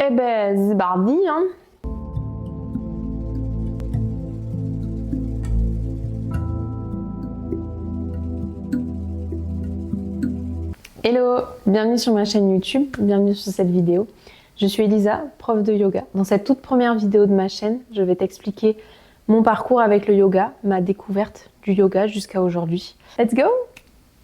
Eh ben, c'est parti, hein. Hello, bienvenue sur ma chaîne YouTube, bienvenue sur cette vidéo. Je suis Elisa, prof de yoga. Dans cette toute première vidéo de ma chaîne, je vais t'expliquer mon parcours avec le yoga, ma découverte du yoga jusqu'à aujourd'hui. Let's go!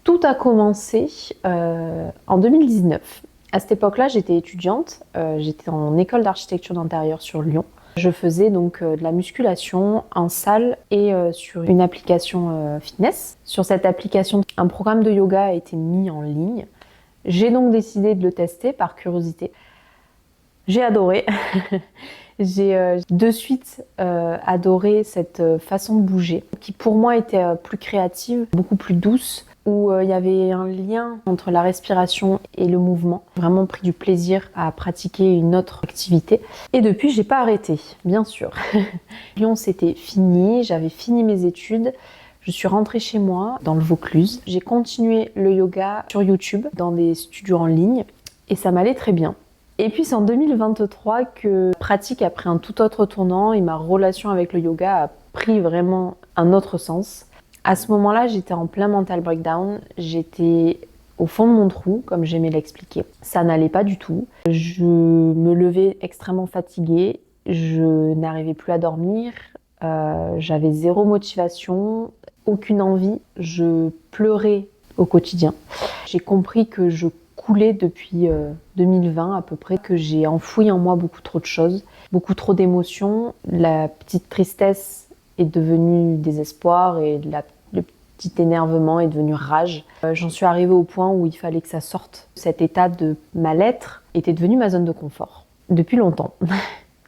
Tout a commencé en 2019. À cette époque-là, j'étais étudiante, j'étais en école d'architecture d'intérieur sur Lyon. Je faisais donc de la musculation en salle et sur une application fitness. Sur cette application, un programme de yoga a été mis en ligne. J'ai donc décidé de le tester par curiosité. J'ai adoré. J'ai de suite adoré cette façon de bouger, qui pour moi était plus créative, beaucoup plus douce, où il y avait un lien entre la respiration et le mouvement. J'ai vraiment pris du plaisir à pratiquer une autre activité. Et depuis, j'ai pas arrêté, bien sûr. Lyon, c'était fini, j'avais fini mes études. Je suis rentrée chez moi, dans le Vaucluse. J'ai continué le yoga sur YouTube, dans des studios en ligne, et ça m'allait très bien. Et puis c'est en 2023 que la pratique a pris un tout autre tournant et ma relation avec le yoga a pris vraiment un autre sens. À ce moment-là, j'étais en plein mental breakdown, j'étais au fond de mon trou, comme j'aimais l'expliquer. Ça n'allait pas du tout. Je me levais extrêmement fatiguée, je n'arrivais plus à dormir, j'avais zéro motivation, aucune envie, je pleurais au quotidien. J'ai compris que je coulais depuis 2020 à peu près, que j'ai enfoui en moi beaucoup trop de choses, beaucoup trop d'émotions. La petite tristesse est devenue désespoir et le petit énervement est devenu rage. J'en suis arrivée au point où il fallait que ça sorte. Cet état de mal-être était devenu ma zone de confort depuis longtemps.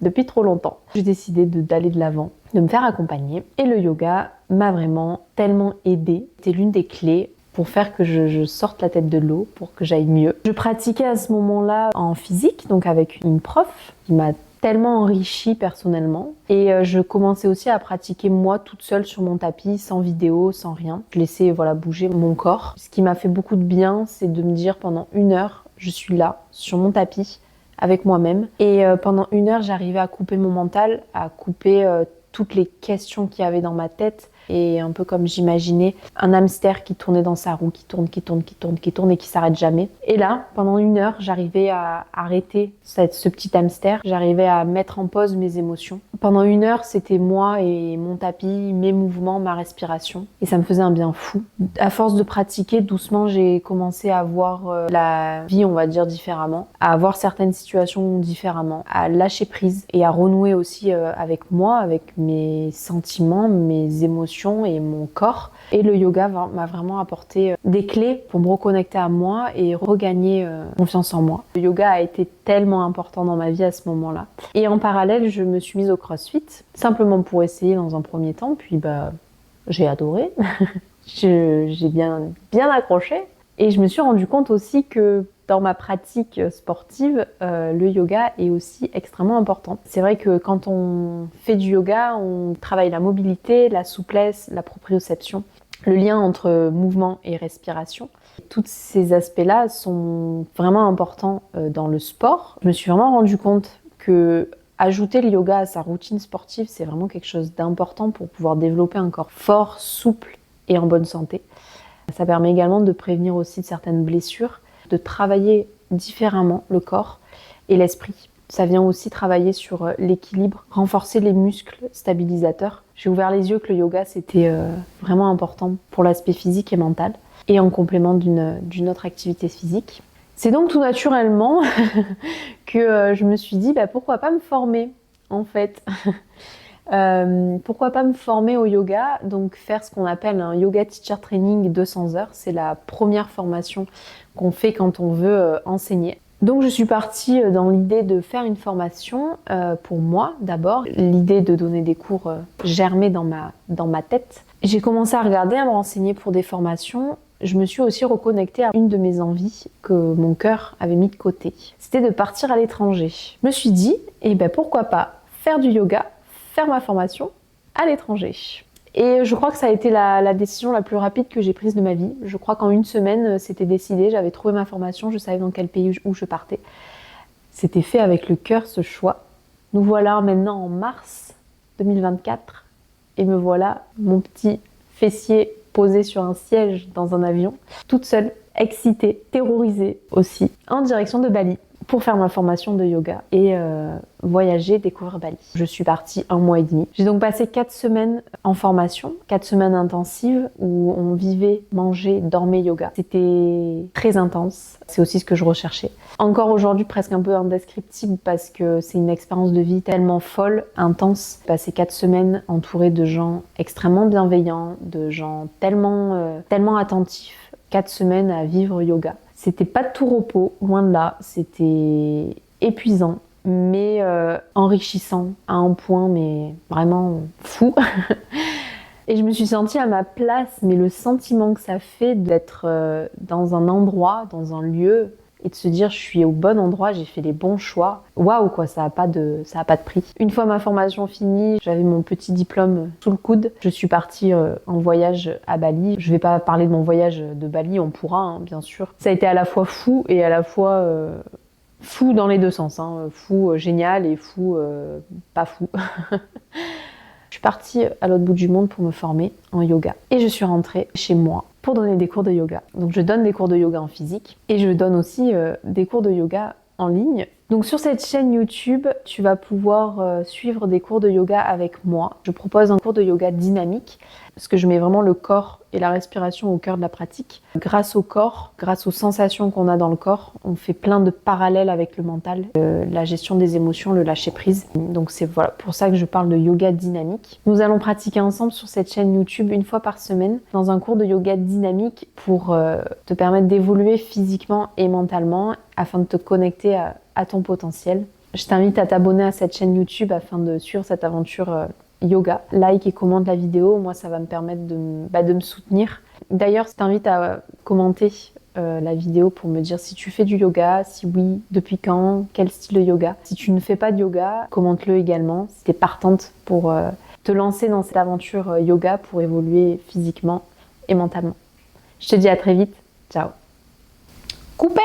Depuis trop longtemps. J'ai décidé d'aller de l'avant, de me faire accompagner. Et le yoga m'a vraiment tellement aidée. C'était l'une des clés pour faire que je sorte la tête de l'eau, pour que j'aille mieux. Je pratiquais à ce moment-là en physique, donc avec une prof qui m'a tellement enrichie personnellement. Et je commençais aussi à pratiquer moi toute seule sur mon tapis, sans vidéo, sans rien. Je laissais bouger mon corps. Ce qui m'a fait beaucoup de bien, c'est de me dire pendant 1 heure, je suis là, sur mon tapis, avec moi-même. Et pendant 1 heure, j'arrivais à couper mon mental, à couper toutes les questions qu'il y avait dans ma tête. Et un peu comme j'imaginais un hamster qui tournait dans sa roue, qui tourne et qui s'arrête jamais. Et là, pendant 1 heure, j'arrivais à arrêter ce petit hamster. J'arrivais à mettre en pause mes émotions. Pendant 1 heure, c'était moi et mon tapis, mes mouvements, ma respiration. Et ça me faisait un bien fou. À force de pratiquer, doucement, j'ai commencé à voir la vie, on va dire, différemment. À voir certaines situations différemment. À lâcher prise et à renouer aussi avec moi, avec mes sentiments, mes émotions et mon corps. Et le yoga m'a vraiment apporté des clés pour me reconnecter à moi et regagner confiance en moi. Le yoga a été tellement important dans ma vie à ce moment-là. Et en parallèle, je me suis mise au CrossFit, simplement pour essayer dans un premier temps, puis j'ai adoré. J'ai bien accroché. Et je me suis rendu compte aussi que dans ma pratique sportive, le yoga est aussi extrêmement important. C'est vrai que quand on fait du yoga, on travaille la mobilité, la souplesse, la proprioception, le lien entre mouvement et respiration. Tous ces aspects-là sont vraiment importants dans le sport. Je me suis vraiment rendu compte que ajouter le yoga à sa routine sportive, c'est vraiment quelque chose d'important pour pouvoir développer un corps fort, souple et en bonne santé. Ça permet également de prévenir aussi de certaines blessures, de travailler différemment le corps et l'esprit. Ça vient aussi travailler sur l'équilibre, renforcer les muscles stabilisateurs. J'ai ouvert les yeux que le yoga, c'était vraiment important pour l'aspect physique et mental, et en complément d'une autre activité physique. C'est donc tout naturellement que je me suis dit, pourquoi pas me former, en fait. Pourquoi pas me former au yoga, donc faire ce qu'on appelle un yoga teacher training 200 heures. C'est la première formation qu'on fait quand on veut enseigner. Donc je suis partie dans l'idée de faire une formation pour moi d'abord. L'idée de donner des cours germait dans ma tête. J'ai commencé à regarder, à me renseigner pour des formations. Je me suis aussi reconnectée à une de mes envies que mon cœur avait mis de côté. C'était de partir à l'étranger. Je me suis dit, pourquoi pas faire du yoga, faire ma formation à l'étranger. Et je crois que ça a été la décision la plus rapide que j'ai prise de ma vie. Je crois qu'en 1 semaine, c'était décidé, j'avais trouvé ma formation, je savais dans quel pays où je partais. C'était fait avec le cœur ce choix. Nous voilà maintenant en mars 2024 et me voilà, mon petit fessier posé sur un siège dans un avion, toute seule, excitée, terrorisée aussi, en direction de Bali pour faire ma formation de yoga et voyager, découvrir Bali. Je suis partie 1 mois et demi. J'ai donc passé 4 semaines en formation, 4 semaines intensives où on vivait, mangeait, dormait yoga. C'était très intense, c'est aussi ce que je recherchais. Encore aujourd'hui presque un peu indescriptible parce que c'est une expérience de vie tellement folle, intense. J'ai passé 4 semaines entourée de gens extrêmement bienveillants, de gens tellement attentifs. 4 semaines à vivre yoga. C'était pas de tout repos, loin de là. C'était épuisant, mais enrichissant à un point, mais vraiment fou. Et je me suis sentie à ma place, mais le sentiment que ça fait d'être dans un endroit, dans un lieu, et de se dire je suis au bon endroit, j'ai fait les bons choix. Waouh quoi, ça a pas de prix. Une fois ma formation finie, j'avais mon petit diplôme sous le coude. Je suis partie en voyage à Bali. Je vais pas parler de mon voyage de Bali, on pourra hein, bien sûr. Ça a été à la fois fou et à la fois fou dans les deux sens. Hein. Fou génial et fou pas fou. Je suis partie à l'autre bout du monde pour me former en yoga. Et je suis rentrée chez moi pour donner des cours de yoga. Donc je donne des cours de yoga en physique et je donne aussi des cours de yoga en ligne. Donc sur cette chaîne YouTube, tu vas pouvoir suivre des cours de yoga avec moi. Je propose un cours de yoga dynamique parce que je mets vraiment le corps et la respiration au cœur de la pratique. Grâce au corps, grâce aux sensations qu'on a dans le corps, on fait plein de parallèles avec le mental, la gestion des émotions, le lâcher prise. Donc c'est voilà, pour ça que je parle de yoga dynamique. Nous allons pratiquer ensemble sur cette chaîne YouTube 1 fois par semaine dans un cours de yoga dynamique pour te permettre d'évoluer physiquement et mentalement afin de te connecter à ton potentiel. Je t'invite à t'abonner à cette chaîne YouTube afin de suivre cette aventure yoga. Like et commente la vidéo, moi ça va me permettre de me soutenir. D'ailleurs, je t'invite à commenter la vidéo pour me dire si tu fais du yoga, si oui, depuis quand, quel style de yoga. Si tu ne fais pas de yoga, commente-le également si tu es partante pour te lancer dans cette aventure yoga pour évoluer physiquement et mentalement. Je te dis à très vite, ciao. Coupé!